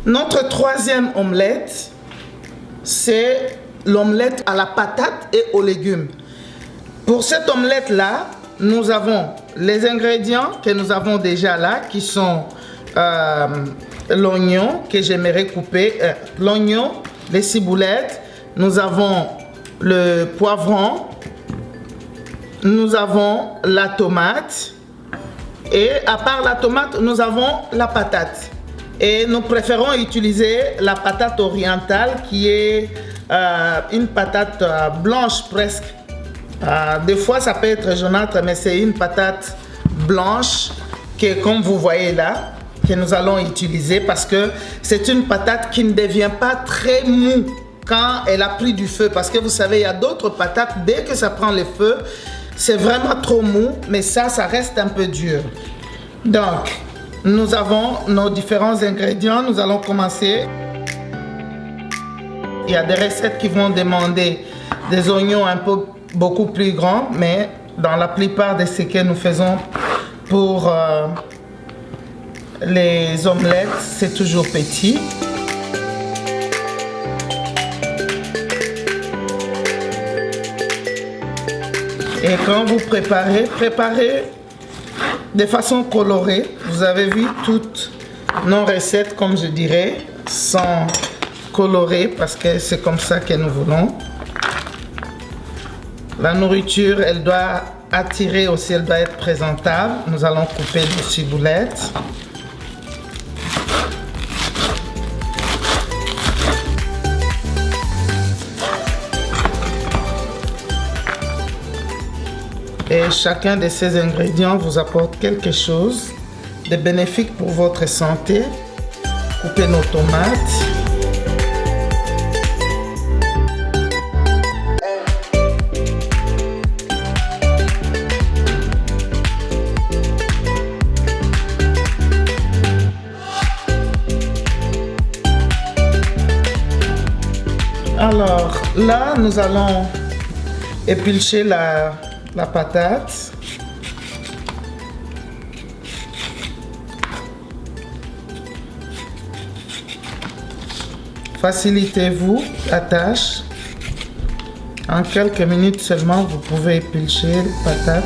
Notre troisième omelette, c'est l'omelette à la patate et aux légumes. Pour cette omelette-là, nous avons les ingrédients que nous avons déjà là, qui sont l'oignon que j'aimerais couper, l'oignon, les ciboulettes, nous avons le poivron, nous avons la tomate et à part la tomate, nous avons la patate. Et nous préférons utiliser la patate orientale qui est une patate blanche presque. Des fois ça peut être jaunâtre, mais c'est une patate blanche que, comme vous voyez là, que nous allons utiliser parce que c'est une patate qui ne devient pas très mou quand elle a pris du feu. Parce que vous savez, il y a d'autres patates, dès que ça prend le feu, c'est vraiment trop mou, mais ça reste un peu dur. Donc, nous avons nos différents ingrédients. Nous allons commencer. Il y a des recettes qui vont demander des oignons beaucoup plus grands, mais dans la plupart de ce que nous faisons pour les omelettes, c'est toujours petit. Et quand vous préparez de façon colorée. Vous avez vu toutes nos recettes, comme je dirais, sont colorées parce que c'est comme ça que nous voulons. La nourriture, elle doit attirer aussi, elle doit être présentable. Nous allons couper des ciboulettes. Et chacun de ces ingrédients vous apporte quelque chose de bénéfique pour votre santé. Coupez nos tomates. Alors là, nous allons éplucher la patate. Facilitez-vous la tâche. En quelques minutes seulement, vous pouvez éplucher la patate.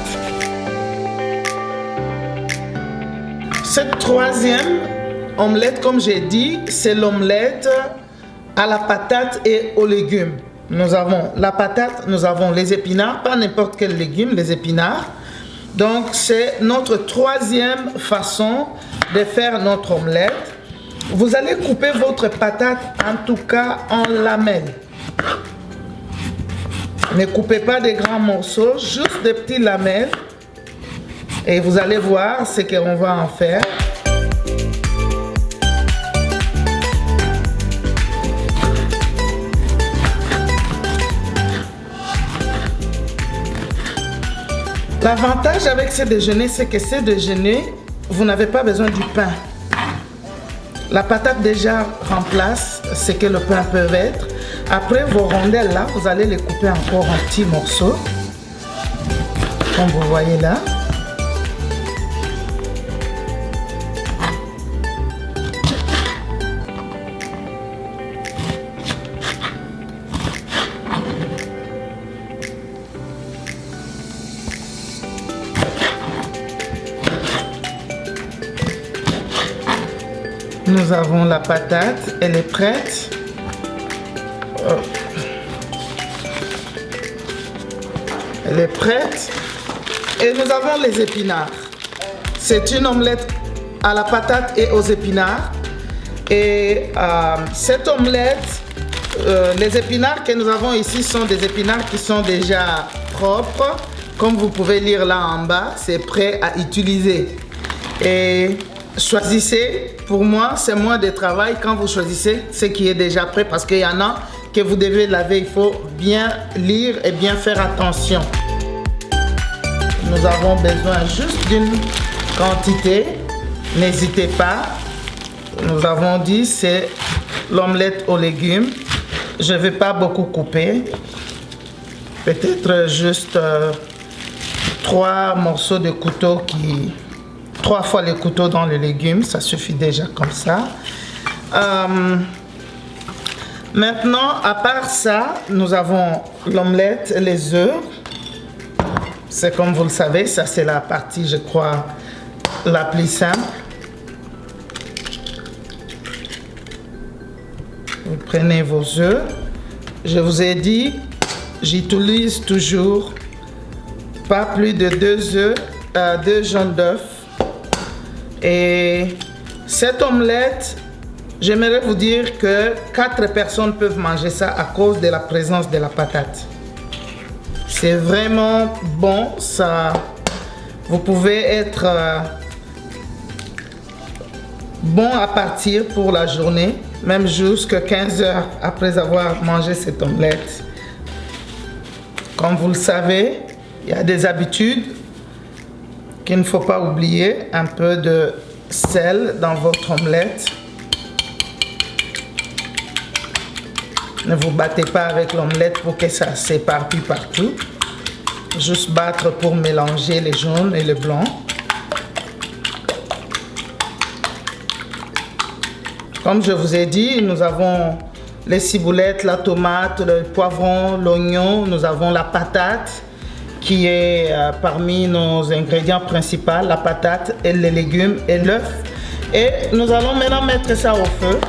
Cette troisième omelette, comme j'ai dit, c'est l'omelette à la patate et aux légumes. Nous avons la patate, nous avons les épinards, pas n'importe quel légume, les épinards. Donc c'est notre troisième façon de faire notre omelette. Vous allez couper votre patate en tout cas en lamelles. Ne coupez pas des grands morceaux, juste des petits lamelles. Et vous allez voir ce qu'on va en faire. L'avantage avec ce déjeuner, c'est que ce déjeuner, vous n'avez pas besoin du pain. La patate déjà remplace ce que le pain peut être. Après vos rondelles là, vous allez les couper encore en petits morceaux, comme vous voyez là. Nous avons la patate, elle est prête. Elle est prête. Et nous avons les épinards. C'est une omelette à la patate et aux épinards. Et cette omelette, les épinards que nous avons ici sont des épinards qui sont déjà propres. Comme vous pouvez lire là en bas, c'est prêt à utiliser. Et choisissez, pour moi, c'est moins de travail quand vous choisissez ce qui est déjà prêt parce qu'il y en a que vous devez laver. Il faut bien lire et bien faire attention. Nous avons besoin juste d'une quantité. N'hésitez pas. Nous avons dit c'est l'omelette aux légumes. Je ne vais pas beaucoup couper. Peut-être juste 3 morceaux de couteau 3 fois les couteaux dans les légumes, ça suffit déjà comme ça. Maintenant, à part ça, nous avons l'omelette et les œufs. C'est comme vous le savez, ça c'est la partie, je crois, la plus simple. Vous prenez vos œufs. Je vous ai dit, j'utilise toujours pas plus de 2 œufs, 2 jaunes d'œufs. Et cette omelette, j'aimerais vous dire que 4 personnes peuvent manger ça à cause de la présence de la patate. C'est vraiment bon, ça. Vous pouvez être bon à partir pour la journée, même jusqu'à 15 heures après avoir mangé cette omelette. Comme vous le savez, il y a des habitudes qu'il ne faut pas oublier. Un peu de sel dans votre omelette. Ne vous battez pas avec l'omelette pour que ça s'éparpille partout. Juste battre pour mélanger les jaunes et les blancs. Comme je vous ai dit, nous avons les ciboulettes, la tomate, le poivron, l'oignon. Nous avons la patate qui est parmi nos ingrédients principaux. La patate et les légumes et l'œuf. Et nous allons maintenant mettre ça au feu.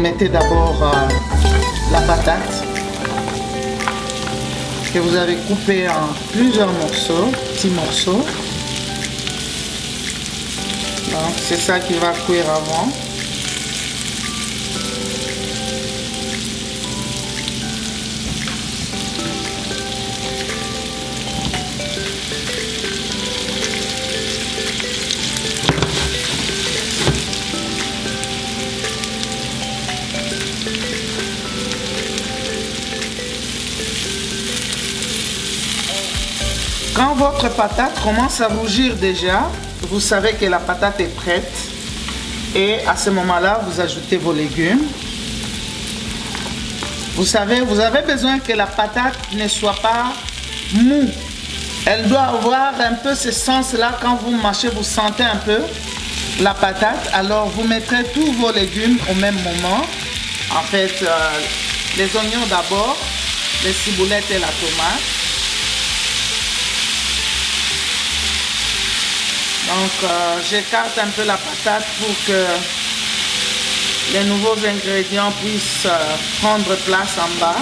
Mettez d'abord la patate que vous avez coupée en plusieurs morceaux, petits morceaux. Donc c'est ça qui va cuire avant. Quand votre patate commence à rougir déjà, vous savez que la patate est prête. Et à ce moment-là, vous ajoutez vos légumes. Vous savez, vous avez besoin que la patate ne soit pas mou. Elle doit avoir un peu ce sens-là. Quand vous mâchez, vous sentez un peu la patate. Alors, vous mettrez tous vos légumes au même moment. En fait, les oignons d'abord, les ciboulettes et la tomate. Donc, j'écarte un peu la patate pour que les nouveaux ingrédients puissent prendre place en bas.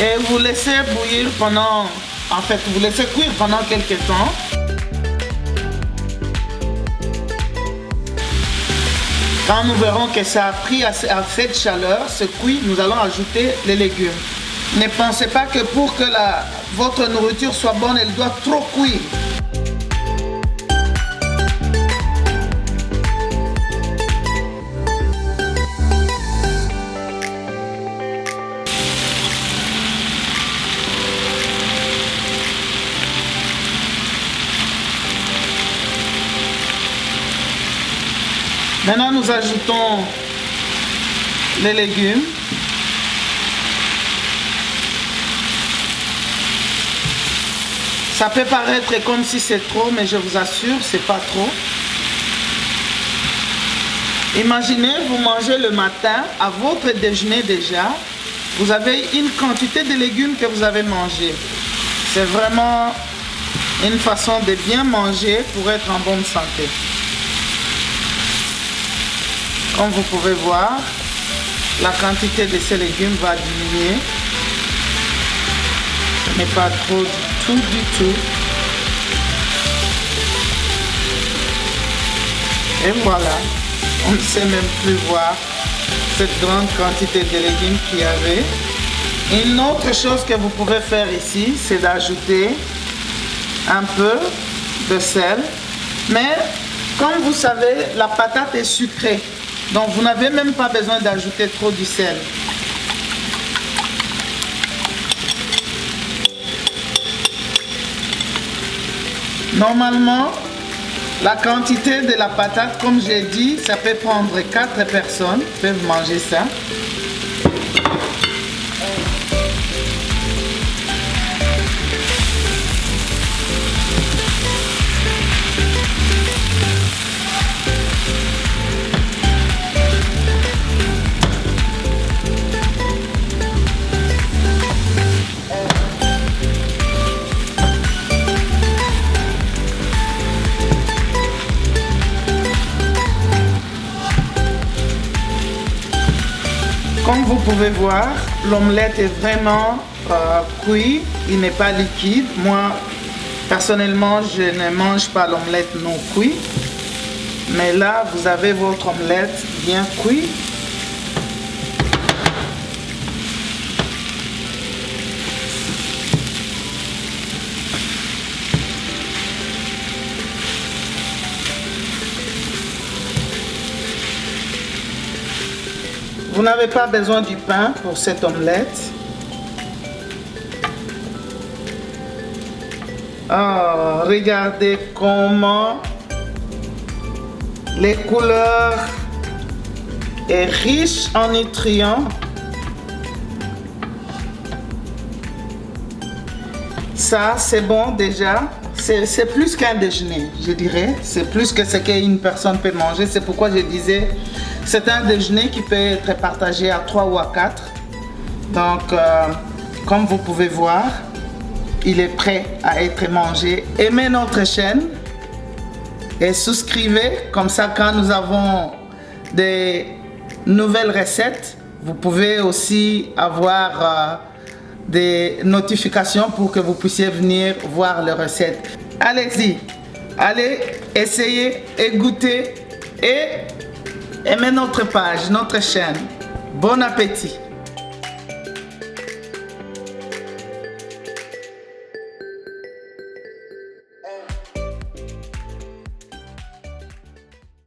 Et vous laissez bouillir pendant, vous laissez cuire pendant quelques temps. Quand nous verrons que ça a pris assez de chaleur, c'est cuit, nous allons ajouter les légumes. Ne pensez pas que pour que votre nourriture soit bonne, elle doit trop cuire. Maintenant, nous ajoutons les légumes. Ça peut paraître comme si c'est trop, mais je vous assure, c'est pas trop. Imaginez, vous mangez le matin, à votre déjeuner déjà, vous avez une quantité de légumes que vous avez mangé. C'est vraiment une façon de bien manger pour être en bonne santé. Comme vous pouvez voir, la quantité de ces légumes va diminuer. Ce n'est pas trop du tout. Et voilà, on ne sait même plus voir cette grande quantité de légumes qu'il y avait. Une autre chose que vous pouvez faire ici, c'est d'ajouter un peu de sel. Mais comme vous savez, la patate est sucrée. Donc vous n'avez même pas besoin d'ajouter trop du sel. Normalement, la quantité de la patate, comme j'ai dit, ça peut prendre 4 personnes, peuvent manger ça. Comme vous pouvez voir, l'omelette est vraiment cuit, il n'est pas liquide. Moi, personnellement, je ne mange pas l'omelette non cuit. Mais là, vous avez votre omelette bien cuite. Vous n'avez pas besoin du pain pour cette omelette. Oh, regardez comment les couleurs est riche en nutriments. Ça, c'est bon déjà. C'est plus qu'un déjeuner, je dirais. C'est plus que ce qu'une personne peut manger. C'est pourquoi je disais, c'est un déjeuner qui peut être partagé à 3 ou à 4. Donc, comme vous pouvez voir, il est prêt à être mangé. Aimez notre chaîne et souscrivez. Comme ça, quand nous avons des nouvelles recettes, vous pouvez aussi avoir des notifications pour que vous puissiez venir voir les recettes. Allez-y, allez essayer et goûter et aimez notre page, notre chaîne. Bon appétit!